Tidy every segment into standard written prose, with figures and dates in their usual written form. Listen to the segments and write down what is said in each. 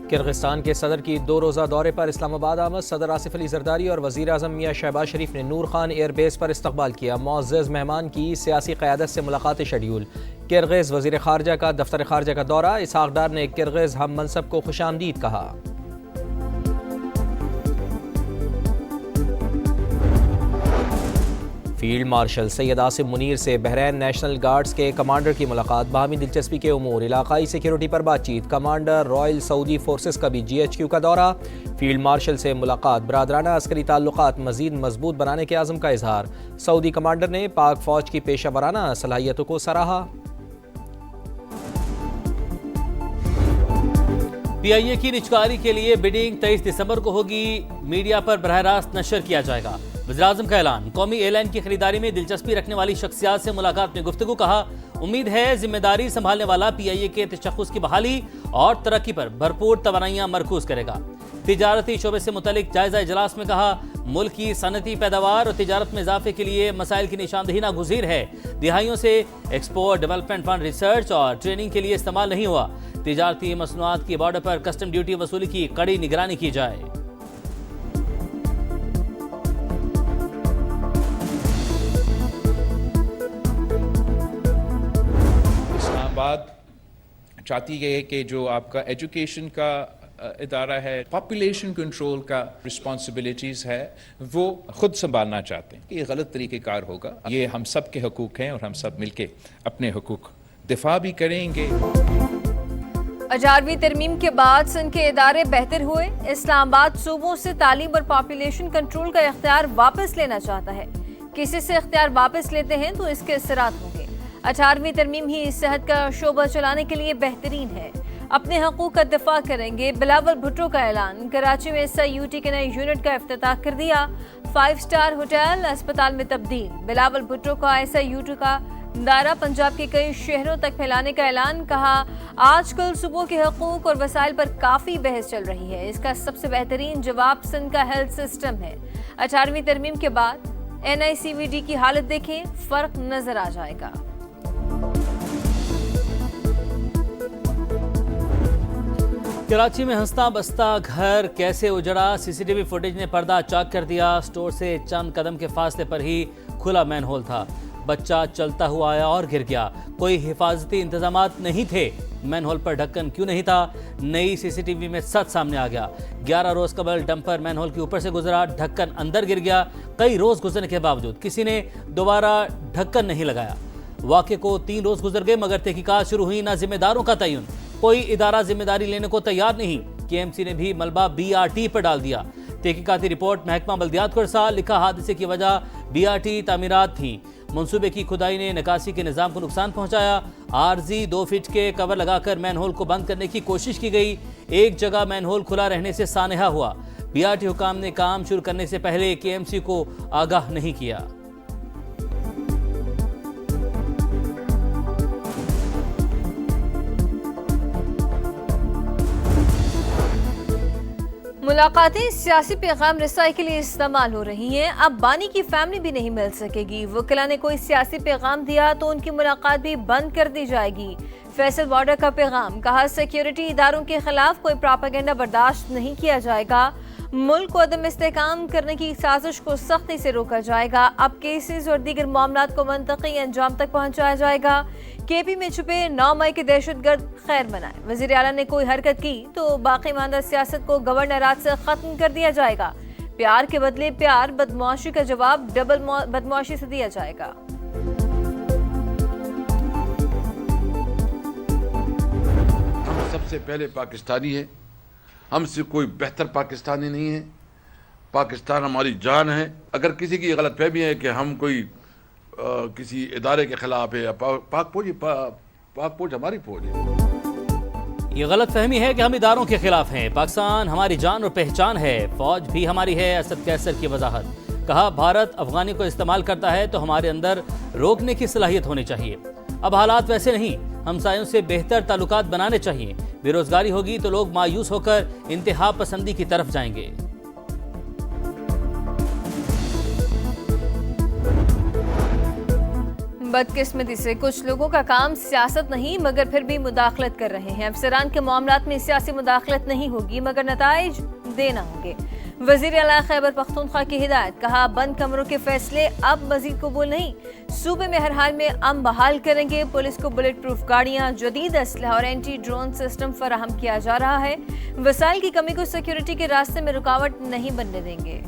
Kyrgyzstan के सदर की 2 रोज़ा दौरे पर इस्लामाबाद आमद सदर आसिफ अली जरदारी और वज़ीर आज़म मियाँ शहबाज शरीफ ने नूर खान एयरबेस पर इस्तकबाल किया। मुअज़्ज़ज़ मेहमान की सियासी क़यादत से मुलाकात शेड्यूल। किर्गिज़ वज़ीर ख़ारजा का दफ्तर ख़ारजा का दौरा। इसहाक़ डार ने किर्गिज़ हम मनसब को खुशामदीद कहा। फील्ड मार्शल सैयद आसिम मुनीर से बहरैन नेशनल गार्ड्स के कमांडर की मुलाकात। बाहमी दिलचस्पी के उमूर, इलाकाई सिक्योरिटी पर बातचीत। कमांडर रॉयल सऊदी फोर्सेस का भी GHQ का दौरा। फील्ड मार्शल से मुलाकात। बरादराना अस्करी ताल्लुकात मजीद मजबूत बनाने के आज़म का इजहार। सऊदी कमांडर ने पाक फौज की पेशा वराना सलाहियतों को सराहा। PIA की निजकारी के लिए बिडिंग 23 दिसंबर को होगी। मीडिया पर बरह रास्त नशर किया जाएगा। वज़ीर-ए-आज़म का ऐलान। कौमी एयरलाइन की खरीदारी में दिलचस्पी रखने वाली शख्सियात से मुलाकात में गुफ्तगू। कहा, उम्मीद है जिम्मेदारी संभालने वाला PIA के तशख़्ख़ुस की बहाली और तरक्की पर भरपूर तवानाइयाँ मरकूज करेगा। तिजारती शोबे से मुतल्लिक जायजा इजलास में कहा, मुल्क की सनती पैदावार और तिजारत में इजाफे के लिए मसाइल की निशानदही नागुज़ीर है। दिहाइयों से एक्सपोर्ट डेवलपमेंट फंड रिसर्च और ट्रेनिंग के लिए इस्तेमाल नहीं हुआ। तिजारती मसनूआत की बॉर्डर पर कस्टम ड्यूटी वसूली की कड़ी निगरानी की जाए। इस्लामाबाद चाहती है कि जो आपका एजुकेशन का इदारा है, पॉपुलेशन कंट्रोल का रिस्पॉन्सिबिलिटीज़ है, वो खुद संभालना चाहते हैं। ये गलत तरीक़ेकार होगा। ये हम सब के हकूक़ हैं और हम सब मिलके अपने हकूक़ दिफा भी करेंगे। 11वीं तरमीम के बाद सिंध के इदारे बेहतर हुए। इस्लामाबाद सूबों से तालीम और पॉपुलेशन कंट्रोल का इख्तियार वापस लेना चाहता है। किसी से इख्तियार वापस लेते हैं तो इसके असरात होंगे। 18वीं तरमीम ही सेहत का शोबा चलाने के लिए बेहतरीन है। अपने हकूक़ का दिफा करेंगे। बिलावल भुट्टो का ऐलान। कराची में SIUT के नए यूनिट का इफ्तिताह कर दिया। 5 स्टार होटल अस्पताल में तब्दील। बिलावल भुट्टो का SIUT का दायरा पंजाब के कई शहरों तक फैलाने का ऐलान। कहा, आजकल सूबों के हकूक़ और वसाइल पर काफ़ी बहस चल रही है। इसका सबसे बेहतरीन जवाब सिंध का हेल्थ सिस्टम है। 18वीं तरमीम के बाद NICVD की हालत देखें, फ़र्क नजर आ जाएगा। कराची में हंसता बसता घर कैसे उजड़ा, CCTV फुटेज ने पर्दा चाक कर दिया। स्टोर से चंद कदम के फासले पर ही खुला मैनहोल था। बच्चा चलता हुआ आया और गिर गया। कोई हिफाजती इंतजामात नहीं थे। मैनहोल पर ढक्कन क्यों नहीं था? नई CCTV में सच सामने आ गया। 11 रोज कबल डंपर मैनहोल के ऊपर से गुजरा, ढक्कन अंदर गिर गया। कई रोज गुजरने के बावजूद किसी ने दोबारा ढक्कन नहीं लगाया। वाक़े को 3 रोज गुजर गए मगर तहकीकात शुरू हुई ना जिम्मेदारों का तयन। कोई इदारा जिम्मेदारी लेने को तैयार नहीं। KMC ने भी मलबा BRT पर डाल दिया। तहकीकाती रिपोर्ट महकमा बल्दियात को इरसाल। लिखा, हादसे की वजह BRT तामीरात थी। मंसूबे की खुदाई ने निकासी के निज़ाम को नुकसान पहुंचाया। आरजी 2 फीट के कवर लगाकर मैनहोल को बंद करने की कोशिश की गई। एक जगह मैनहोल खुला रहने से सानहा हुआ। BRT हुकाम ने काम शुरू करने से पहले KMC को आगाह नहीं किया। मुलाकातें सियासी पैगाम रसाई के लिए इस्तेमाल हो रही हैं। अब बानी की फैमिली भी नहीं मिल सकेगी। वकीला ने कोई सियासी पैगाम दिया तो उनकी मुलाकात भी बंद कर दी जाएगी। फैसल बॉर्डर का पैगाम। कहा, सिक्योरिटी इदारों के खिलाफ कोई प्रोपेगेंडा बर्दाश्त नहीं किया जाएगा। मुल्क को अदम इस्तेहकाम करने की साजिश को सख्ती से रोका जाएगा। अब केसेस और दीगर मामलात को मंतकी अंजाम तक पहुंचाया जाएगा। KP में छुपे 9 मई के दहशतगर्द खैर मनाए। वज़ीर आला ने कोई हरकत की तो बाकी मानदा सियासत को गवर्नरात से खत्म कर दिया जाएगा। प्यार के बदले प्यार, बदमाशी का जवाब डबल बदमाशी से दिया जाएगा। हम सबसे पहले पाकिस्तानी है। हमसे कोई बेहतर पाकिस्तानी नहीं है। पाकिस्तान हमारी जान है। अगर किसी की गलतफहमी है कि हम कोई किसी इदारे के खिलाफ है, पाक फौज हमारी फौज है। ये गलत फहमी है कि हम इदारों के खिलाफ हैं। पाकिस्तान हमारी जान और पहचान है। फौज भी हमारी है। असद कैसर की वजाहत। कहा, भारत अफगानी को इस्तेमाल करता है तो हमारे अंदर रोकने की सलाहियत होनी चाहिए। अब हालात वैसे नहीं। हमसायों से बेहतर ताल्लुकात बनाने चाहिए। बेरोजगारी होगी तो लोग मायूस होकर इंतहा पसंदी की तरफ जाएंगे। बदकिस्मती से कुछ लोगों का काम सियासत नहीं मगर फिर भी मुदाखलत कर रहे हैं। अफसरान के मामलात में सियासी मुदाखलत नहीं होगी मगर नताइज देना होंगे। वजीर आला खैबर पख्तूनख्वा की हिदायत, कहा बंद कमरों के फैसले अब मजीद कबूल नहीं। सूबे में हर हाल में अमन बहाल करेंगे। पुलिस को बुलेट प्रूफ गाड़ियां, जदीद असलहा और एंटी ड्रोन सिस्टम फराहम किया जा रहा है। वसाइल की कमी को सिक्योरिटी के रास्ते में रुकावट नहीं बनने देंगे।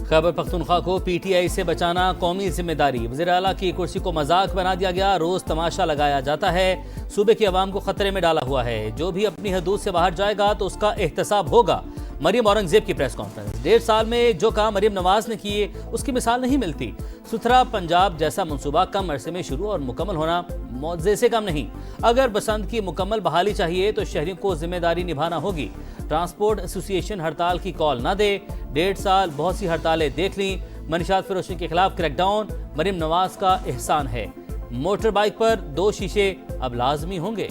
खैबर पख्तूनख्वा को पीटीआई से बचाना कौमी जिम्मेदारी। वज़ीर आला की कुर्सी को मजाक बना दिया गया, रोज तमाशा लगाया जाता है। सूबे की आवाम को खतरे में डाला हुआ है। जो भी अपनी हदूद से बाहर जाएगा तो उसका एहतसाब होगा। मरीम औरंगजेब की प्रेस कॉन्फ्रेंस। 1.5 साल में जो काम मरीम नवाज ने किए उसकी मिसाल नहीं मिलती। सुथरा पंजाब जैसा मंसूबा कम अरसे में शुरू और मुकम्मल होना मौजे से कम नहीं। अगर बसंत की मुकम्मल बहाली चाहिए तो शहरियों को जिम्मेदारी निभाना होगी। ट्रांसपोर्ट एसोसिएशन हड़ताल की कॉल ना दे। 1.5 साल बहुत सी हड़तालें देख ली। मनशात फरोशी के खिलाफ क्रैकडाउन मरीम नवाज का एहसान है। मोटर बाइक पर 2 शीशे अब लाजमी होंगे।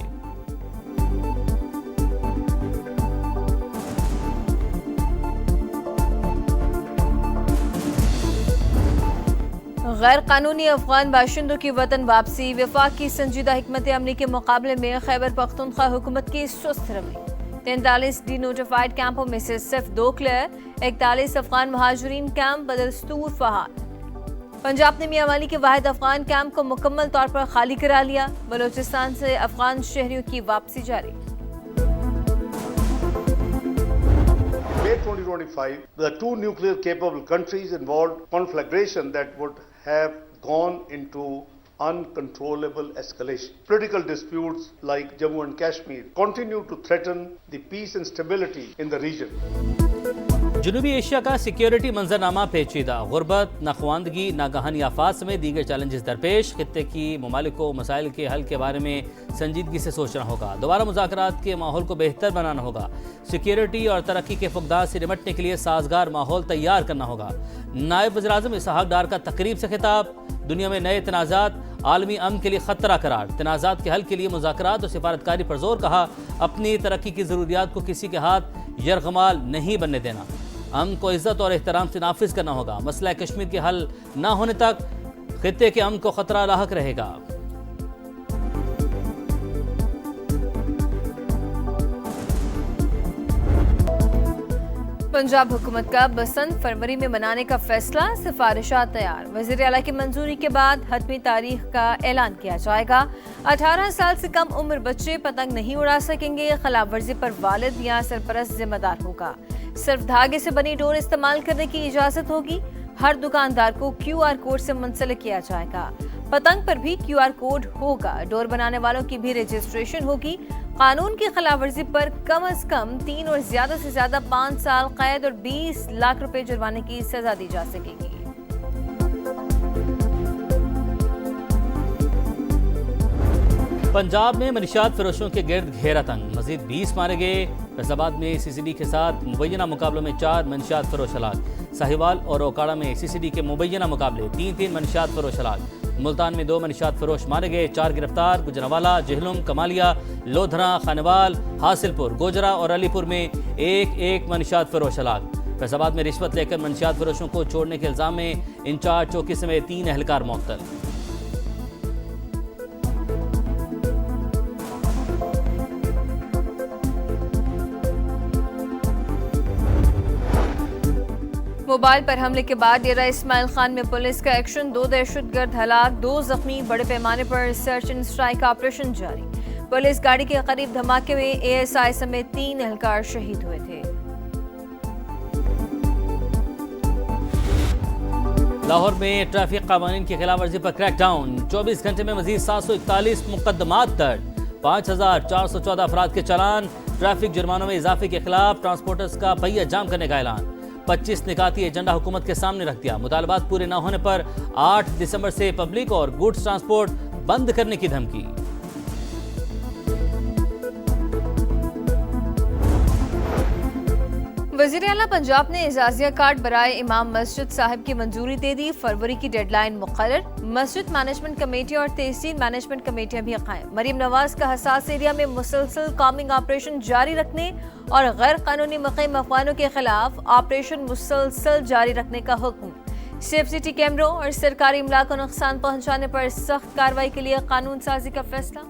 गैर कानूनी अफगान बाशिंदों की वतन वापसी। वफाक की संजीदा हिकमत अमली के मुकाबले में खैबर पख्तूनख्वा हुकूमत की सुस्त रवि। 43 डी नोटिफाइड कैंपों में से सिर्फ 2 क्लियर। 41 अफगान महाजरीन कैंप बदस्तूर फहाल। पंजाब ने मियां वाली के वाहिद अफगान कैंप को मुकम्मल तौर पर खाली करा लिया। बलोचिस्तान से अफगान शहरियों की वापसी जारी। May 2025, the 2 nuclear capable countries involved conflagration that would have gone into uncontrollable escalation. Political disputes like Jammu and Kashmir continue to threaten the peace and stability in the region. जनूबी एशिया का security मंजरनामा पेचीदा। गुर्बत, नाखवानदगी, नागहानी आफात समेत दीगर challenges दरपेश। खित्ते की ममालिक को मसाइल के हल के बारे में संजीदगी से सोचना होगा। दोबारा मुज़ाकरात के माहौल को बेहतर बनाना होगा। सिक्योरिटी और तरक्की के फुकदान से निपटने के लिए साजगार माहौल तैयार करना होगा। नायब वज़ीर-ए-आज़म इसहाक डार का तकरीब से खिताब। दुनिया में नए तनाज़ात आलमी अमन के लिए खतरा करार। तनाज़ात के हल के लिए मुज़ाकरात और सिफारतकारी पर जोर। कहा अपनी तरक्की की ज़रूरियात को किसी के हाथ यरगमाल नहीं बनने देना। अमन को इज्जत और एहतराम से नाफिज करना होगा। मसला कश्मीर के हल न होने तक खित्ते के अमन को खतरा लाहक रहेगा। पंजाब हुकूमत का बसंत फरवरी में मनाने का फैसला। सिफारिशात तैयार। वज़ीर आला की मंजूरी के बाद हतमी तारीख का ऐलान किया जाएगा। 18 साल से कम उम्र बच्चे पतंग नहीं उड़ा सकेंगे। खिलाफ वर्जी पर वालिद या सरपरस्त जिम्मेदार होगा। सिर्फ धागे से बनी डोर इस्तेमाल करने की इजाजत होगी। हर दुकानदार को QR कोड से मुंसलिक किया जाएगा। पतंग पर भी QR कोड होगा। डोर बनाने वालों की भी रजिस्ट्रेशन होगी। कानून की खिलाफ वर्जी पर कम से कम 3 और ज्यादा से ज्यादा 5 साल कैद और 20 लाख रुपए जुर्माने की सजा दी जा सकेगी। पंजाब में मनशियात फरोशों के गिर्द घेरा तंग। मजीद 20 मारे गए। फैसलाबाद में CCD के साथ मुबैना मुकाबलों में 4 मनशियात फरोश हलाक। साहिवाल और ओकाड़ा में CCD के मुबैना मुकाबले 3-3 मनशियात फरोश हलाक। मुल्तान में 2 मनशियात फरोश मारे गए। 4 गिरफ्तार। गुजरावाला, जहलुम, कमालिया, लोधरा, खानवाल, हासिलपुर, गोजरा और अलीपुर में 1-1 मनशियात फरोश हलाक। फैसलाबाद में रिश्वत लेकर मनशियात फरोशों को छोड़ने के इल्जाम में इंचार्ज चौकी समेत 3 एहलकार मुअत्तल। मोबाइल पर हमले के बाद डेरा इस्माइल खान में पुलिस का एक्शन। 2 दहशतगर्द हलाक, 2 जख्मी। बड़े पैमाने पर सर्च एंड स्ट्राइक ऑपरेशन जारी। पुलिस गाड़ी के करीब धमाके में ASI समेत 3 एहलकार शहीद हुए थे। लाहौर में ट्रैफिक कानून की खिलाफ वर्जी पर क्रैकडाउन। 24 घंटे में मजीद 741 मुकदमात दर्ज। 5414 अफराद के चालान। ट्रैफिक जुर्मानों में इजाफे के खिलाफ ट्रांसपोर्टर्स का पहिया जाम करने का ऐलान। 25 निकाती एजेंडा हुकूमत के सामने रख दिया। मुतालबात पूरे न होने पर 8 दिसंबर से पब्लिक और गुड्स ट्रांसपोर्ट बंद करने की धमकी। वज़ीर आला पंजाब ने एजाजिया कार्ड बराए इमाम मस्जिद साहिब की मंजूरी दे दी। फरवरी की डेडलाइन मुकर्रर। मस्जिद मैनेजमेंट कमेटी और तहसील मैनेजमेंट कमेटियां भी कायम। मरीम नवाज का हसास एरिया में मुसलसल कामिंग ऑपरेशन जारी रखने और गैर कानूनी मुक़ीम अफगानों के खिलाफ ऑपरेशन मुसलसल जारी रखने का हुक्म। सेफ सिटी कैमरों और सरकारी इमला को नुकसान पहुंचाने पर सख्त कार्रवाई के लिए कानून साजी का फैसला।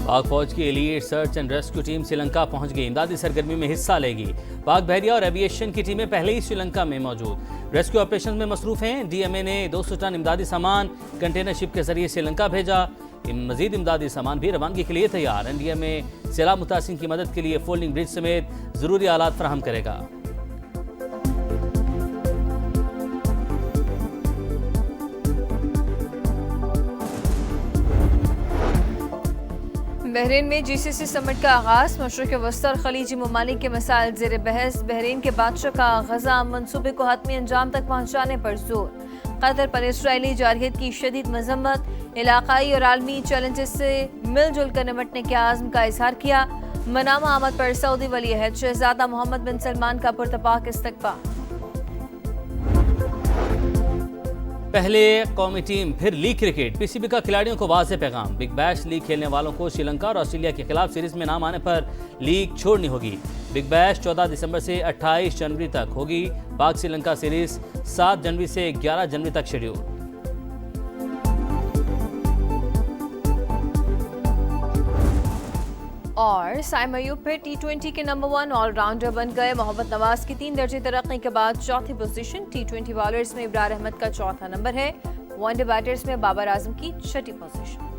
पाक फौज की elite search and rescue team Sri Lanka पहुंच गई। इमदादी सरगर्मी में हिस्सा लेगी। पाक बहरिया और एविएशन की टीमें पहले ही श्रीलंका में मौजूद। रेस्क्यू ऑपरेशन में मसरूफ हैं। डीएमए ने 200 टन इमदादी सामान कंटेनर शिप के जरिए श्रीलंका भेजा। मजीद इमदादी सामान भी रवानगी के लिए तैयार। एनडीएमए सैलाब मुतासिर की मदद के लिए फोल्डिंग ब्रिज समेत जरूरी आलात फराहम करेगा। बहरीन में जीसीसी समिट का आगाज। मशरक़ वस्ती और खलीजी ममालिक के मसाइल ज़ेर बहस। बहरीन के बादशाह का गजा मनसूबे को हतमी अंजाम तक पहुँचाने पर जोर। कतर पर इसराइली जारहियत की शदीद मजम्मत। इलाकाई और आलमी चैलेंजेस से मिलजुल कर निपटने के आज़म का इजहार किया। मनामा आमद पर सऊदी वली अहद शहजादा मोहम्मद बिन सलमान का पुरतपाक इस्तकबाल। पहले कौमी टीम फिर लीग क्रिकेट। पीसीबी का खिलाड़ियों को वाज़ेह पैगाम। बिग बैश लीग खेलने वालों को श्रीलंका और ऑस्ट्रेलिया के खिलाफ सीरीज में नाम आने पर लीग छोड़नी होगी। बिग बैश 14 दिसंबर से 28 जनवरी तक होगी। पाक श्रीलंका सीरीज 7 जनवरी से 11 जनवरी तक शेड्यूल। और साइम अयूब फिर टी20 के नंबर 1 ऑलराउंडर बन गए। मोहम्मद नवाज की 3 दर्जे तरक्की के बाद चौथी पोजीशन। टी20 बॉलर्स में इब्रार अहमद का चौथा नंबर है। वनडे बैटर्स में बाबर आजम की छठी पोजीशन।